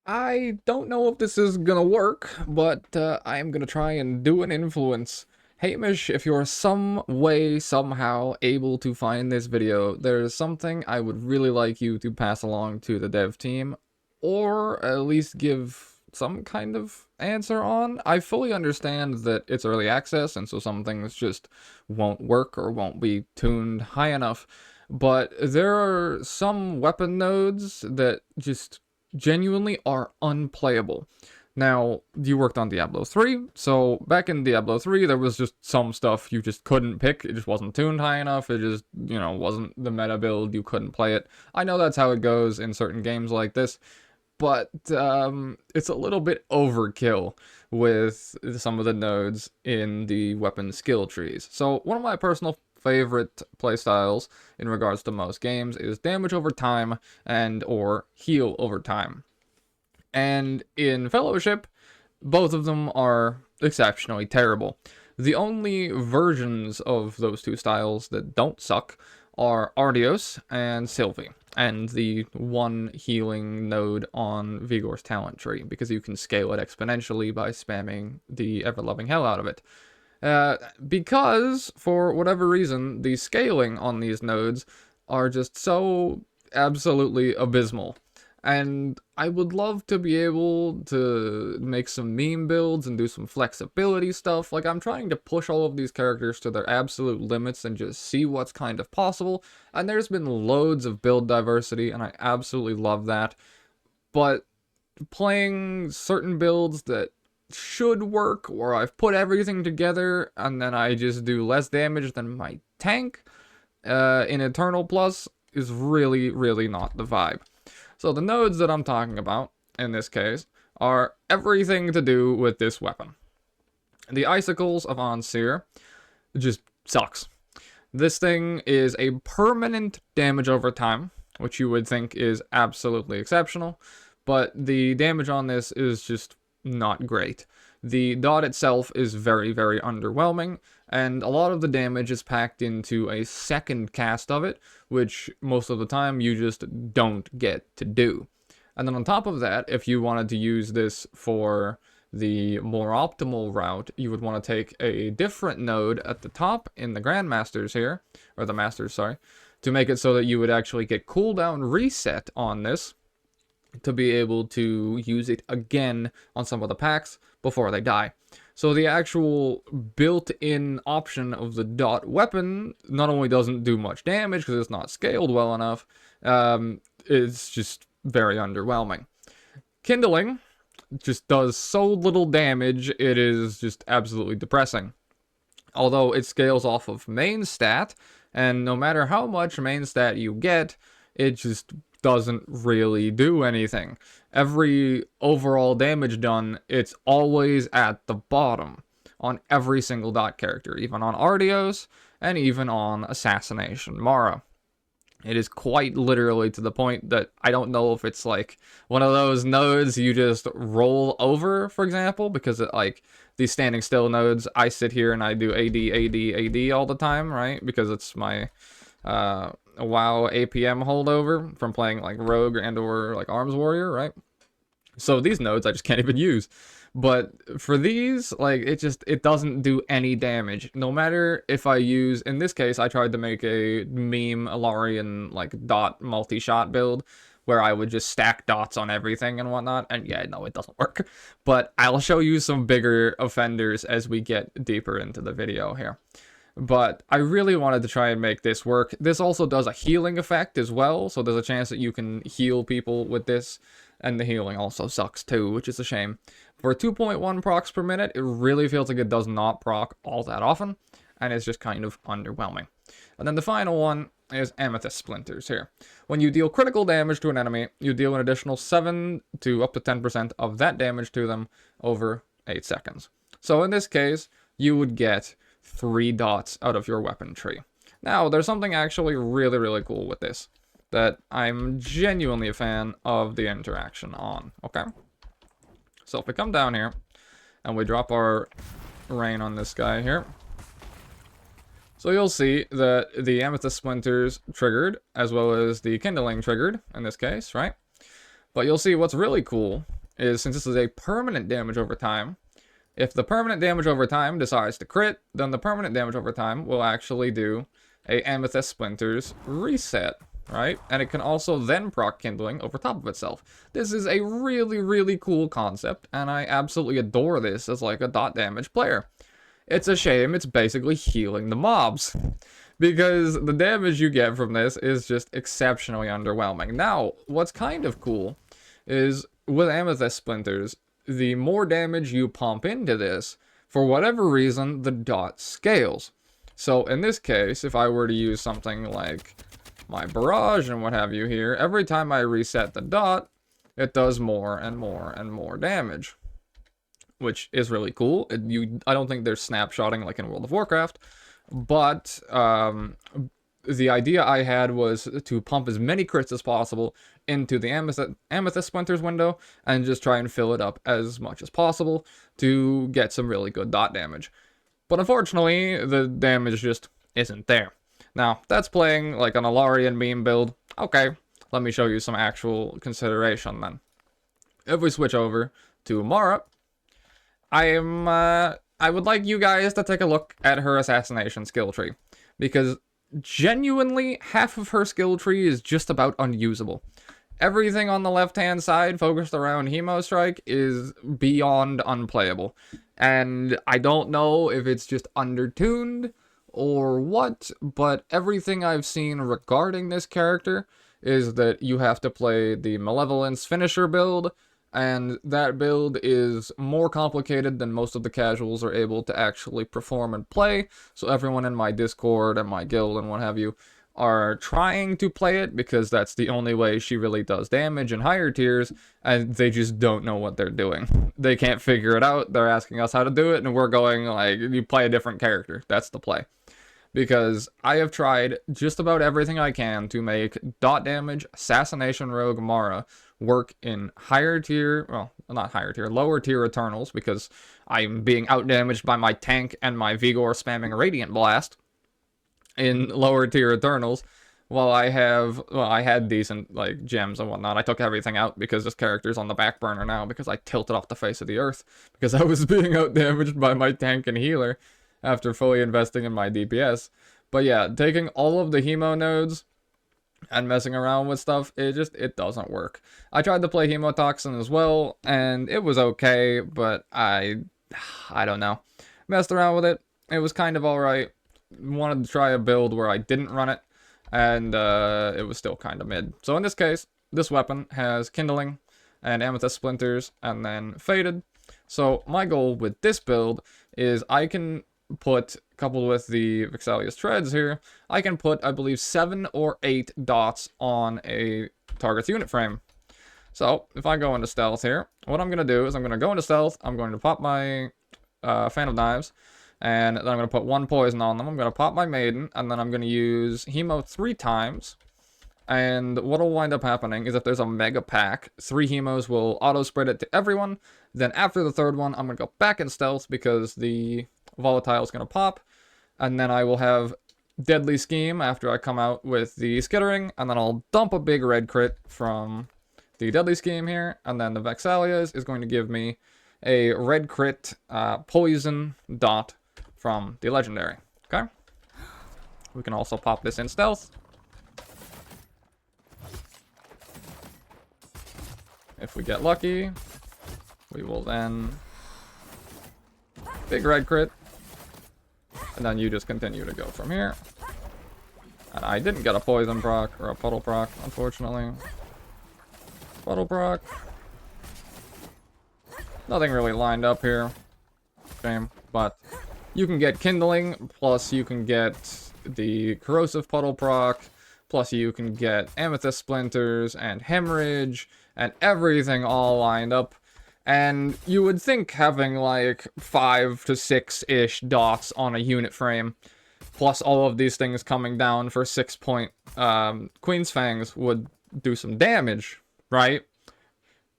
I don't know if this is gonna work, but I am gonna try and do an influence. Hamish, if you're some way, somehow able to find this video, there's something I would really like you to pass along to the dev team, or at least give some kind of answer on. I fully understand that it's early access, and so some things just won't work or won't be tuned high enough, but there are some weapon nodes that just genuinely are unplayable. Now, you worked on Diablo 3, so back in Diablo 3, there was just some stuff you just couldn't pick. It just wasn't tuned high enough. It just, wasn't the meta build. You couldn't play it. I know that's how it goes in certain games like this, but it's a little bit overkill with some of the nodes in the weapon skill trees. So one of my personal favorite playstyles in regards to most games is damage over time and or heal over time. And in Fellowship, both of them are exceptionally terrible. The only versions of those two styles that don't suck are Ardios and Sylvie, and the one healing node on Vigor's talent tree, because you can scale it exponentially by spamming the ever-loving hell out of it. Because, for whatever reason, the scaling on these nodes are just so absolutely abysmal. And I would love to be able to make some meme builds and do some flexibility stuff. Like, I'm trying to push all of these characters to their absolute limits and just see what's kind of possible. And there's been loads of build diversity, and I absolutely love that. But playing certain builds that should work, or I've put everything together and then I just do less damage than my tank in Eternal Plus is really, really not the vibe. So the nodes that I'm talking about, in this case, are everything to do with this weapon. The Icicles of Anseer just sucks. This thing is a permanent damage over time, which you would think is absolutely exceptional, but the damage on this is just not great. The DoT itself is very, very underwhelming, and a lot of the damage is packed into a second cast of it, which most of the time you just don't get to do. And then on top of that, if you wanted to use this for the more optimal route, you would want to take a different node at the top in the Grandmasters here, or the Masters, sorry, to make it so that you would actually get cooldown reset on this, to be able to use it again on some of the packs before they die. So the actual built-in option of the DoT weapon not only doesn't do much damage because it's not scaled well enough, it's just very underwhelming. Kindling just does so little damage, it is just absolutely depressing. Although it scales off of main stat, and no matter how much main stat you get, it just doesn't really do anything. Every overall damage done, it's always at the bottom on every single DoT character, even on Ardios and even on Assassination Mara. It is quite literally to the point that I don't know if it's like one of those nodes you just roll over, for example, because it, like these standing still nodes, I sit here and I do AD, AD, AD all the time, right? Because it's my WoW APM holdover from playing like Rogue and or like Arms Warrior, right? So these nodes I just can't even use. But for these, like, it doesn't do any damage. No matter if I use, in this case, I tried to make a meme Alarian, like, DoT multi-shot build, where I would just stack dots on everything and whatnot, and yeah, no, it doesn't work. But I'll show you some bigger offenders as we get deeper into the video here. But I really wanted to try and make this work. This also does a healing effect as well, so there's a chance that you can heal people with this, and the healing also sucks too, which is a shame. For 2.1 procs per minute, it really feels like it does not proc all that often, and it's just kind of underwhelming. And then the final one is Amethyst Splinters here. When you deal critical damage to an enemy, you deal an additional 7 to up to 10% of that damage to them over 8 seconds. So in this case, you would get 3 dots out of your weapon tree. Now, there's something actually really, really cool with this that I'm genuinely a fan of the interaction on, okay? So if we come down here and we drop our rain on this guy here, so you'll see that the Amethyst Splinters triggered, as well as the Kindling triggered, in this case, right? But you'll see what's really cool is, since this is a permanent damage over time, if the permanent damage over time decides to crit, then the permanent damage over time will actually do a Amethyst Splinters reset, right? And it can also then proc Kindling over top of itself. This is a really, really cool concept, and I absolutely adore this as like a dot damage player. It's a shame it's basically healing the mobs, because the damage you get from this is just exceptionally underwhelming. Now, what's kind of cool is with Amethyst Splinters, the more damage you pump into this, for whatever reason, the dot scales. So in this case, if I were to use something like my barrage and what have you here, every time I reset the dot, it does more and more and more damage, which is really cool. I don't think there's snapshotting like in World of Warcraft, but the idea I had was to pump as many crits as possible into the Amethyst Splinters window and just try and fill it up as much as possible to get some really good dot damage. But unfortunately, the damage just isn't there. Now, that's playing like an Alarian meme build. Okay, let me show you some actual consideration then. If we switch over to Mara, I would like you guys to take a look at her assassination skill tree, because genuinely half of her skill tree is just about unusable. Everything on the left-hand side focused around Hemo Strike is beyond unplayable. And I don't know if it's just undertuned or what, but everything I've seen regarding this character is that you have to play the Malevolence finisher build, and that build is more complicated than most of the casuals are able to actually perform and play. So everyone in my Discord and my guild and what have you are trying to play it because that's the only way she really does damage in higher tiers, and they just don't know what they're doing. They can't figure it out. They're asking us how to do it, and we're going like, you play a different character. That's the play. Because I have tried just about everything I can to make dot damage Assassination Rogue Mara work in higher tier, well, not higher tier, lower tier Eternals, because I'm being outdamaged by my tank and my Vigor spamming Radiant Blast in lower tier Eternals, while I had decent, like, gems and whatnot. I took everything out because this character's on the back burner now, because I tilted off the face of the earth, because I was being outdamaged by my tank and healer after fully investing in my DPS. But yeah, taking all of the Hemo nodes and messing around with stuff, it doesn't work. I tried to play Hemotoxin as well, and it was okay, but I don't know. Messed around with it. It was kind of alright. Wanted to try a build where I didn't run it, and it was still kind of mid. So in this case, this weapon has Kindling and Amethyst Splinters and then Faded. So my goal with this build is I can put, coupled with the Vexalia's Treads here, I can put, I believe, 7 or 8 dots on a target's unit frame. So if I go into stealth here, what I'm going to do is I'm going to go into stealth, I'm going to pop my Fan of Knives, and then I'm going to put 1 poison on them. I'm going to pop my Maiden, and then I'm going to use Hemo 3 times. And what will wind up happening is if there's a mega pack, 3 Hemos will auto-spread it to everyone. Then after the 3rd one, I'm going to go back in stealth because the volatile is going to pop. And then I will have Deadly Scheme after I come out with the Skittering. And then I'll dump a big red crit from the Deadly Scheme here. And then the Vexalia's is going to give me a red crit poison dot from the Legendary. Okay? We can also pop this in stealth. If we get lucky, we will then big red crit, and then you just continue to go from here. And I didn't get a poison proc or a puddle proc, unfortunately. Puddle proc. Nothing really lined up here. Shame, but you can get Kindling, plus you can get the corrosive puddle proc, plus you can get Amethyst Splinters and Hemorrhage and everything all lined up. And you would think having like 5 to 6-ish dots on a unit frame, plus all of these things coming down for 6-point Queen's Fangs would do some damage, right?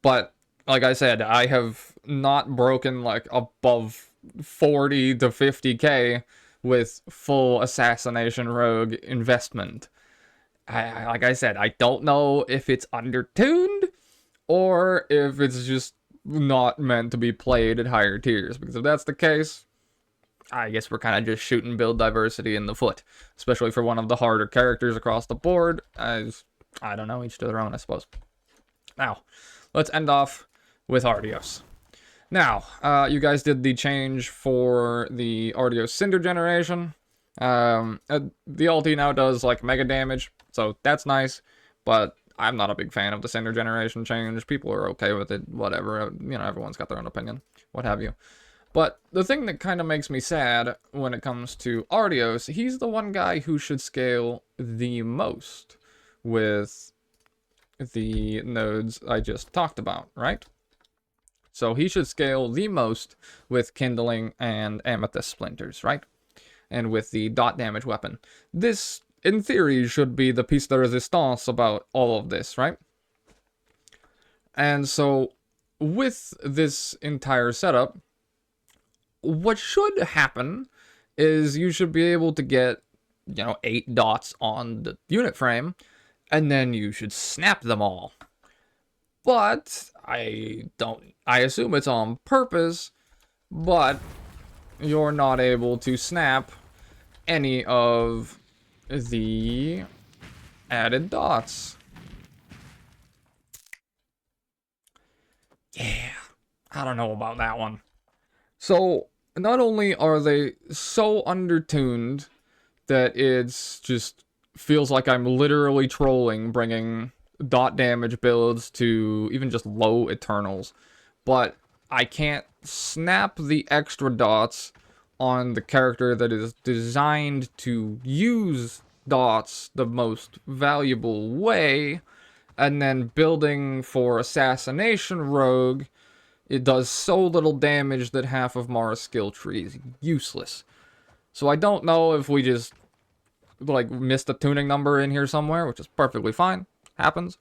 But like I said, I have not broken like above 40 to 50k with full Assassination Rogue investment. Like I said, I don't know if it's undertuned or if it's just not meant to be played at higher tiers, because if that's the case, I guess we're kind of just shooting build diversity in the foot, especially for one of the harder characters across the board. As I don't know, each to their own, I suppose. Now, let's end off with Artios. Now, you guys did the change for the Artios Cinder generation. The ulti now does like mega damage, so that's nice, but I'm not a big fan of the Cinder generation change. People are okay with it, whatever. You know, everyone's got their own opinion, what have you. But the thing that kind of makes me sad when it comes to Artios, he's the one guy who should scale the most with the nodes I just talked about, right? So he should scale the most with Kindling and Amethyst Splinters, right? And with the dot damage weapon. This, in theory, should be the piece de resistance about all of this, right? And so, with this entire setup, what should happen is you should be able to get, 8 dots on the unit frame, and then you should snap them all. But I assume it's on purpose, but you're not able to snap any of the added dots. Yeah, I don't know about that one. So, not only are they so undertuned that it's just feels like I'm literally trolling bringing dot damage builds to even just low Eternals, but I can't snap the extra dots on the character that is designed to use dots the most valuable way, and then building for Assassination Rogue, it does so little damage that half of Mara's skill tree is useless. So I don't know if we just, missed a tuning number in here somewhere, which is perfectly fine. Happens.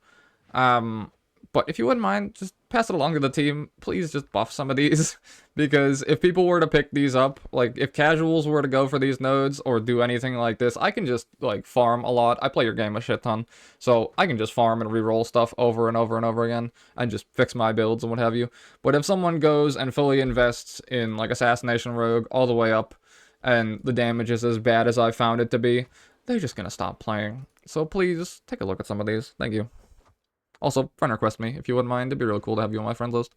But if you wouldn't mind, just pass it along to the team. Please just buff some of these. Because if people were to pick these up, if casuals were to go for these nodes or do anything like this, I can just, farm a lot. I play your game a shit ton. So I can just farm and reroll stuff over and over and over again and just fix my builds and what have you. But if someone goes and fully invests in, Assassination Rogue all the way up, and the damage is as bad as I found it to be, they're just gonna stop playing. So please, take a look at some of these. Thank you. Also, friend request me if you wouldn't mind. It'd be real cool to have you on my friends list.